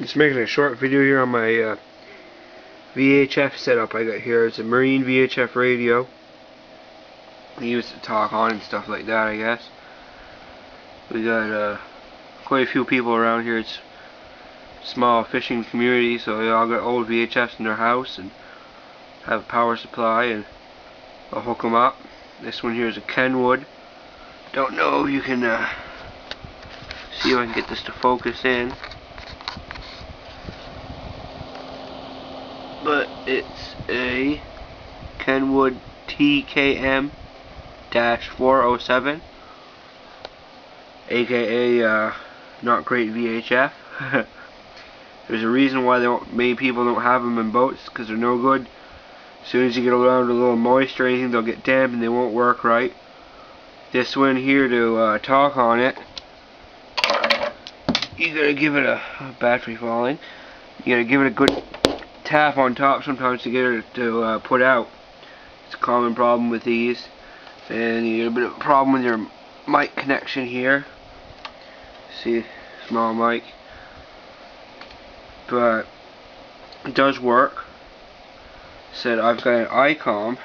Just making a short video here on my VHF setup I got here. It's a marine VHF radio. I use it to talk on and stuff like that, I guess. We got quite a few people around here. It's a small fishing community, so they all got old VHFs in their house and have a power supply, and I'll hook them up. This one here is a Kenwood. Don't know if you can see if I can get this to focus in. But it's a Kenwood TKM-407, aka not great VHF. There's a reason why many people don't have them in boats, because they're no good. As soon as you get around a little moist or anything, they'll get damp and they won't work right. This one here, to talk on it, you gotta give it a battery falling. You gotta give it a good tap on top sometimes to get it to put out. It's a common problem with these, and you get a bit of a problem with your mic connection here. See, small mic, but it does work. Said I've got an ICOM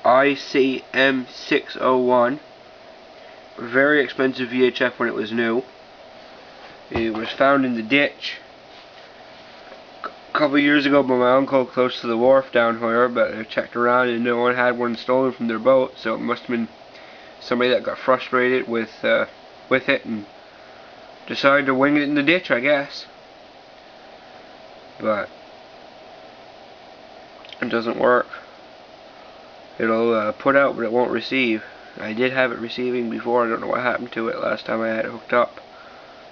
ICM601, very expensive VHF when it was new. It was found in the ditch a couple years ago by my uncle close to the wharf down here, but I checked around and no one had one stolen from their boat, so it must have been somebody that got frustrated with it and decided to wing it in the ditch, I guess. But it doesn't work. It'll put out, but it won't receive. I did have it receiving before. I don't know what happened to it last time I had it hooked up.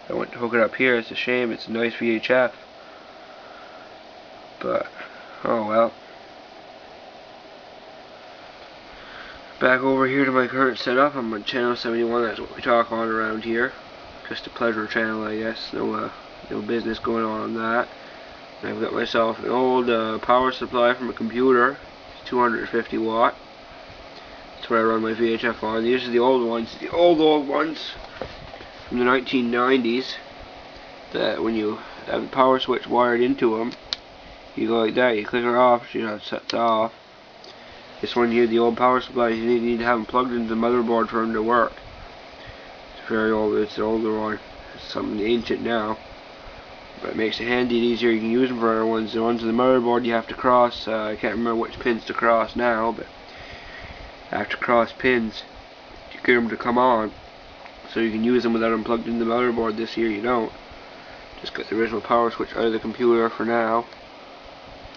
I went to hook it up here. It's a shame. It's a nice VHF. But, oh well. Back over here to my current setup. I'm on channel 71. That's what we talk on around here. Just a pleasure channel, I guess. No business going on that. And I've got myself an old power supply from a computer. It's 250 watt. That's what I run my VHF on. These are the old ones. The old ones from the 1990s. That when you have the power switch wired into them, you go like that, you click it off, so you know it sets off. This one here, the old power supply, you need to have them plugged into the motherboard for them to work. It's very old, it's an older one. It's something ancient now. But it makes it handy and easier. You can use them for other ones. The ones on the motherboard you have to cross, I can't remember which pins to cross now, but I have to cross pins to get them to come on. So you can use them without them plugged into the motherboard. This year you don't. Just got the original power switch out of the computer for now.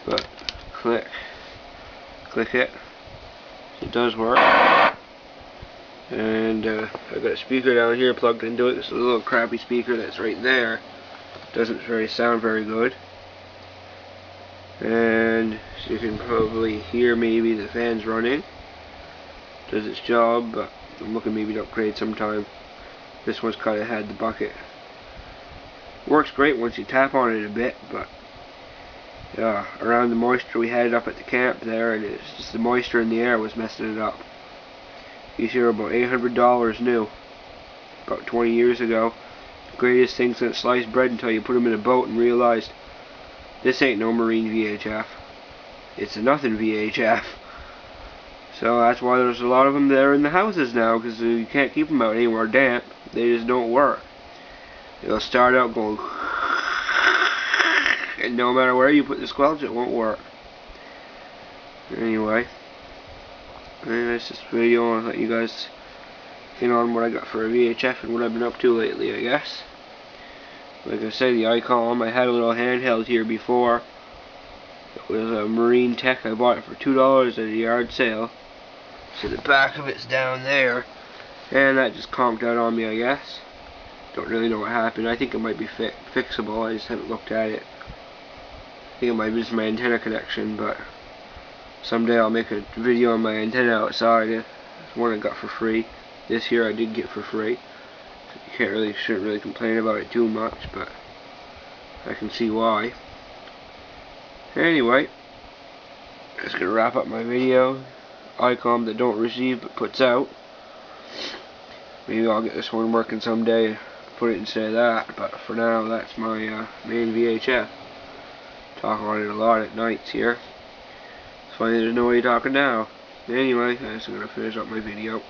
But click it. It does work. And I've got a speaker down here plugged into it. It's a little crappy speaker that's right there. Doesn't sound very good. And so you can probably hear maybe the fan's running. Does its job, but I'm looking maybe to upgrade sometime. This one's kind of had the bucket. Works great once you tap on it a bit, but yeah, around the moisture we had it up at the camp there, and it's just the moisture in the air was messing it up. These here are about $800 new, about 20 years ago. Greatest thing since sliced bread until you put them in a boat and realized this ain't no marine VHF. It's a nothing VHF. So that's why there's a lot of them there in the houses now, because you can't keep them out anywhere damp. They just don't work. They'll start out going, and no matter where you put the squelch, it won't work. Anyway, that's just a video. I'll let you guys in on what I got for a VHF and what I've been up to lately, I guess. Like I said, the ICOM, I had a little handheld here before. It was a Marine Tech. I bought it for $2 at a yard sale. So the back of it's down there, and that just conked out on me, I guess. Don't really know what happened. I think it might be fixable. I just haven't looked at it. I think it might be just my antenna connection, but someday I'll make a video on my antenna outside. It's one I got for free. This here I did get for free. You shouldn't really complain about it too much, but I can see why. Anyway, just gonna wrap up my video. ICOM that don't receive but puts out. Maybe I'll get this one working someday. put it instead of that, but for now that's my main VHF. Talk on it a lot at nights here. It's funny there's nobody talking now. Anyway, I'm just going to finish up my video.